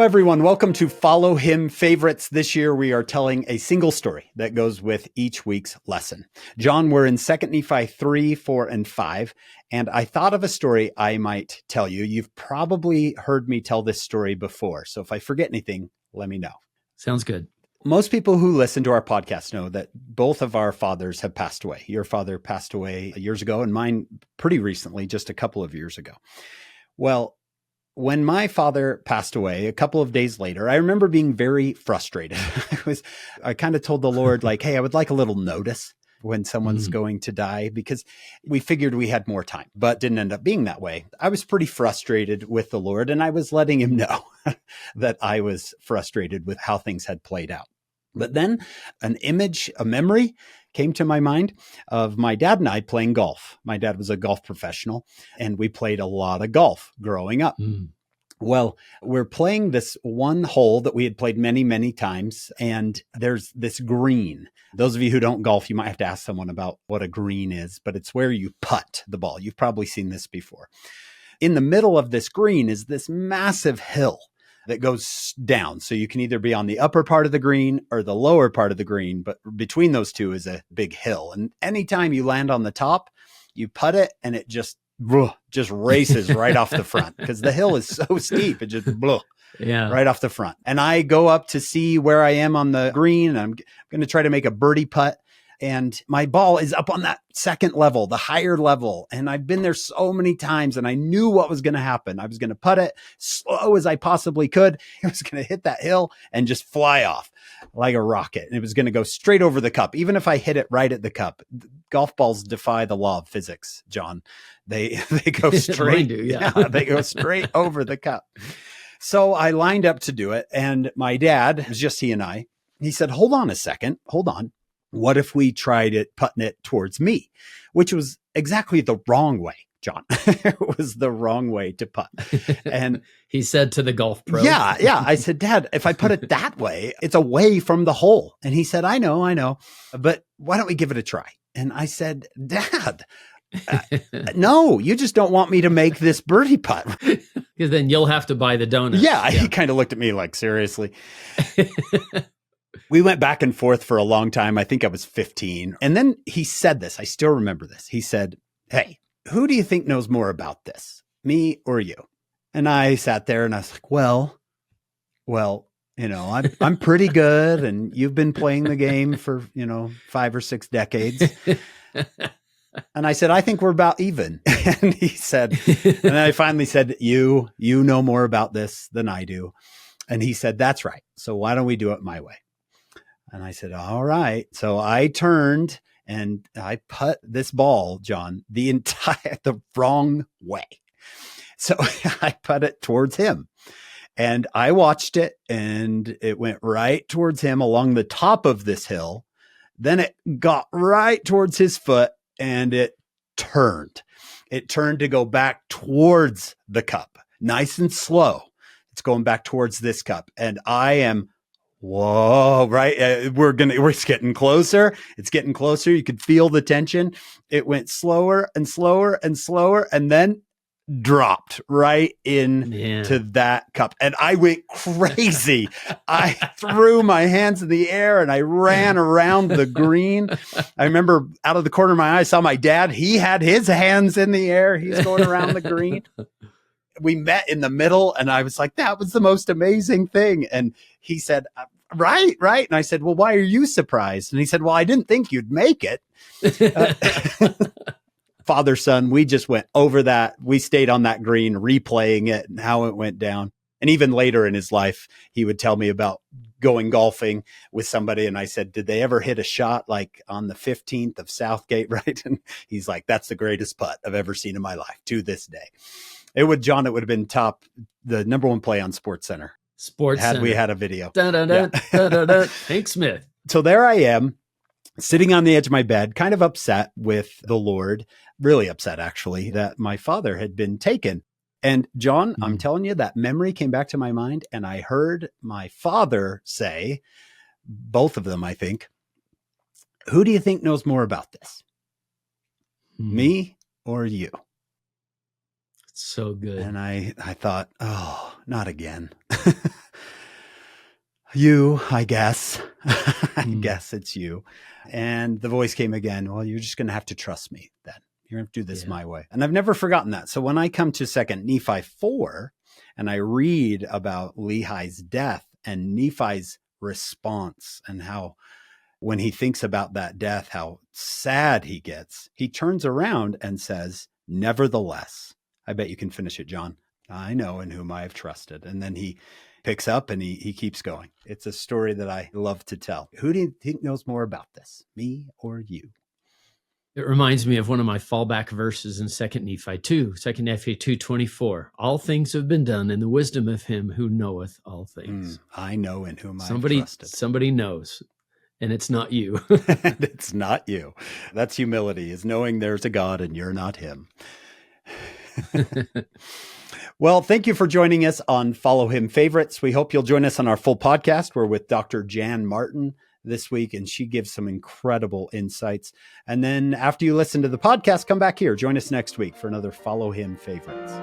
everyone. Welcome to Follow Him Favorites. This year, we are telling a single story that goes with each week's lesson. John, we're in 2 Nephi 3, 4, and 5, and I thought of a story I might tell you. You've probably heard me tell this story before, so if I forget anything, let me know. Sounds good. Most people who listen to our podcast know that both of our fathers have passed away. Your father passed away years ago, and mine pretty recently, just a couple of years ago. Well, when my father passed away a couple of days later, I remember being very frustrated. I kind of told the Lord, like, hey, I would like a little notice when someone's going to die, because we figured we had more time, but didn't end up being that way. I was pretty frustrated with the Lord, and I was letting him know that I was frustrated with how things had played out. But then an image, a memory came to my mind of my dad and I playing golf. My dad was a golf professional, and we played a lot of golf growing up. Well, we're playing this one hole that we had played many, many times, and there's this green. Those of you who don't golf, you might have to ask someone about what a green is, but it's where you putt the ball. You've probably seen this before. In the middle of this green is this massive hill that goes down. So you can either be on the upper part of the green or the lower part of the green, but between those two is a big hill. And anytime you land on the top, you putt it and it just races right off the front, because the hill is so steep. It just right off the front. And I go up to see where I am on the green, and I'm going to try to make a birdie putt. And my ball is up on that second level, the higher level. And I've been there so many times, and I knew what was going to happen. I was going to putt it slow as I possibly could. It was going to hit that hill and just fly off like a rocket. And it was going to go straight over the cup. Even if I hit it right at the cup, golf balls defy the law of physics, John. They go straight. They go straight over the cup. So I lined up to do it. And my dad, it was just he and I, he said, hold on a second. Hold on. What if we tried it putting it towards me? Which was exactly the wrong way, John. It was the wrong way to putt. And he said to the golf pro. Yeah. I said, Dad, if I put it that way, it's away from the hole. And he said, I know, but why don't we give it a try? And I said, Dad, no, you just don't want me to make this birdie putt. Because then you'll have to buy the donuts. Yeah. He kind of looked at me like, seriously. We went back and forth for a long time. I think I was 15. And then he said this. I still remember this. He said, hey, who do you think knows more about this, me or you? And I sat there and I was like, well, I'm pretty good. And you've been playing the game for, 5 or 6 decades. And I said, I think we're about even. And he said, and I finally said, you know more about this than I do. And he said, that's right. So why don't we do it my way? And I said, all right. So I turned and I put this ball, John, the wrong way. So I put it towards him, and I watched it, and it went right towards him along the top of this hill. Then it got right towards his foot, and it turned. It turned to go back towards the cup, nice and slow. It's going back towards this cup. And I am, whoa, right? It's getting closer. It's getting closer. You could feel the tension. It went slower and slower and slower, and then dropped right into that cup. And I went crazy. I threw my hands in the air and I ran around the green. I remember out of the corner of my eye, I saw my dad. He had his hands in the air. He's going around the green. We met in the middle, and I was like, that was the most amazing thing. And he said, right. And I said, well, why are you surprised? And he said, well, I didn't think you'd make it. Father, son, we just went over that. We stayed on that green, replaying it and how it went down. And even later in his life, he would tell me about going golfing with somebody. And I said, did they ever hit a shot like on the 15th of Southgate, right? And he's like, that's the greatest putt I've ever seen in my life to this day. It would have been the number one play on SportsCenter. Had we had a video. Hank Smith. So there I am, sitting on the edge of my bed, kind of upset with the Lord, really upset actually, that my father had been taken. And John, I'm telling you, that memory came back to my mind, and I heard my father say, both of them, I think, who do you think knows more about this? Me or you? So good. And I thought, oh, not again. You, I guess. I guess it's you. And the voice came again. Well, you're just going to have to trust me then. You're going to have to do this my way. And I've never forgotten that. So when I come to 2 Nephi 4 and I read about Lehi's death and Nephi's response and how when he thinks about that death, how sad he gets, he turns around and says, nevertheless, I bet you can finish it, John. I know in whom I have trusted. And then he picks up and he keeps going. It's a story that I love to tell. Who do you think knows more about this, me or you? It reminds me of one of my fallback verses in 2 Nephi 2, 2 Nephi 2:24. All things have been done in the wisdom of him who knoweth all things. I know in whom I have trusted. Somebody knows, and it's not you. And it's not you. That's humility, is knowing there's a God and you're not him. Well, thank you for joining us on Follow Him Favorites. We hope you'll join us on our full podcast. We're with Dr. Jan Martin this week, and she gives some incredible insights. And then after you listen to the podcast, come back here. Join us next week for another Follow Him Favorites.